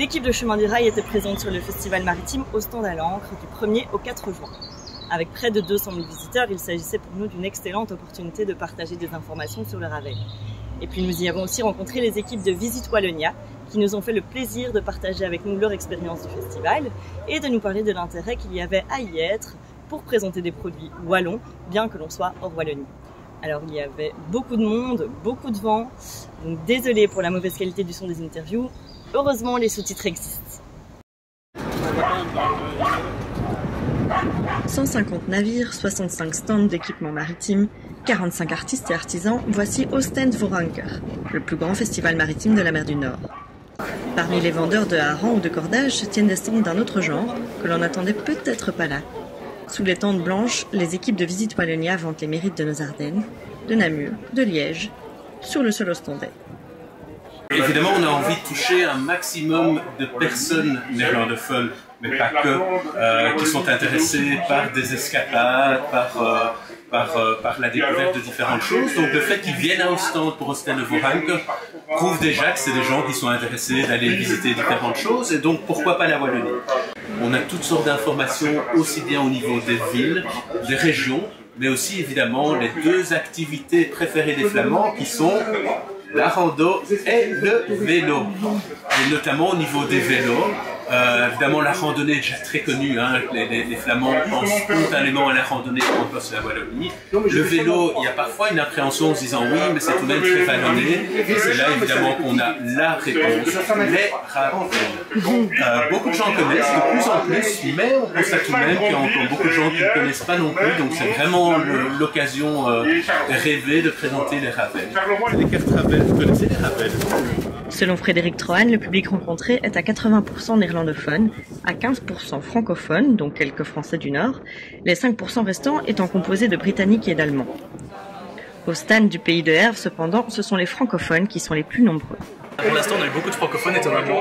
L'équipe de Chemin du Rail était présente sur le festival maritime au stand à l'Ancre du 1er au 4 juin. Avec près de 200 000 visiteurs, il s'agissait pour nous d'une excellente opportunité de partager des informations sur le Ravel. Et puis nous y avons aussi rencontré les équipes de Visite Wallonia qui nous ont fait le plaisir de partager avec nous leur expérience du festival et de nous parler de l'intérêt qu'il y avait à y être pour présenter des produits wallons, bien que l'on soit hors Wallonie. Alors il y avait beaucoup de monde, beaucoup de vent, donc désolé pour la mauvaise qualité du son des interviews, heureusement les sous-titres existent. 150 navires, 65 stands d'équipements maritimes, 45 artistes et artisans, voici Oostende-Vooranker, le plus grand festival maritime de la mer du Nord. Parmi les vendeurs de harengs ou de cordages se tiennent des stands d'un autre genre que l'on n'attendait peut-être pas là. Sous les tentes blanches, les équipes de Visite Wallonia vantent les mérites de nos Ardennes, de Namur, de Liège, sur le sol ostendais. Évidemment, on a envie de toucher un maximum de personnes néerlandophones, mais pas que, qui sont intéressées par des escapades, par la découverte de différentes choses. Donc le fait qu'ils viennent à Ostende pour Oostende-Vooranker prouve déjà que c'est des gens qui sont intéressés d'aller visiter différentes choses, et donc pourquoi pas la Wallonie. On a toutes sortes d'informations, aussi bien au niveau des villes, des régions, mais aussi évidemment les deux activités préférées des Flamands qui sont la rando et le vélo. Et notamment au niveau des vélos, évidemment la randonnée est déjà très connue, hein. Les Flamands pensent spontanément à la randonnée quand on passe la Wallonie. Le vélo, il y a parfois une appréhension en se disant oui, mais c'est tout de même très vallonné. Et c'est là évidemment qu'on a la réponse, les ravels. Beaucoup de gens connaissent, de plus en plus, mais on constate tout de même qu'il y a encore beaucoup de gens qui ne connaissent pas non plus, donc c'est vraiment l'occasion rêvée de présenter les ravels. Les cartes ravels, vous connaissez les ravels? Selon Frédéric Trohan, le public rencontré est à 80% néerlandophone, à 15% francophone, donc quelques Français du Nord, les 5% restants étant composés de Britanniques et d'Allemands. Au stand du pays de Herve, cependant, ce sont les francophones qui sont les plus nombreux. Pour l'instant, on a eu beaucoup de francophones étonnamment,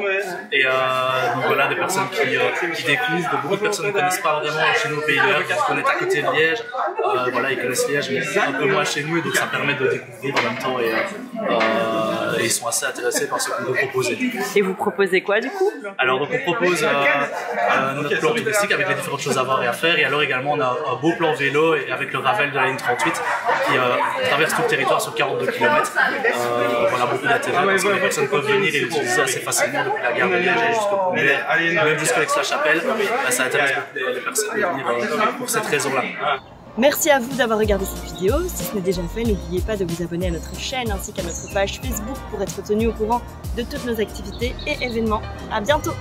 et donc voilà, des personnes qui découvrent, beaucoup de personnes ne connaissent pas vraiment chez nous au pays de Herve, parce qu'on est à côté de Liège, voilà, ils connaissent Liège, mais un peu moins chez nous, et donc ça permet de découvrir en même temps, et ils sont assez intéressés par ce qu'on peut proposer. Et vous proposez quoi du coup? Alors donc on propose notre plan touristique avec les différentes choses à voir et à faire, et alors également on a un beau plan vélo et avec le Ravel de la ligne 38 qui traverse tout le territoire sur 42 km. Voilà, beaucoup d'intérêt parce que les personnes peuvent venir et l'utiliser assez facilement depuis la gare de Liège jusqu'au pont, même jusqu'à Aix-la-Chapelle. Ça intéresse beaucoup les personnes de venir pour cette raison-là. Merci à vous d'avoir regardé cette vidéo. Si ce n'est déjà fait, n'oubliez pas de vous abonner à notre chaîne ainsi qu'à notre page Facebook pour être tenu au courant de toutes nos activités et événements. À bientôt!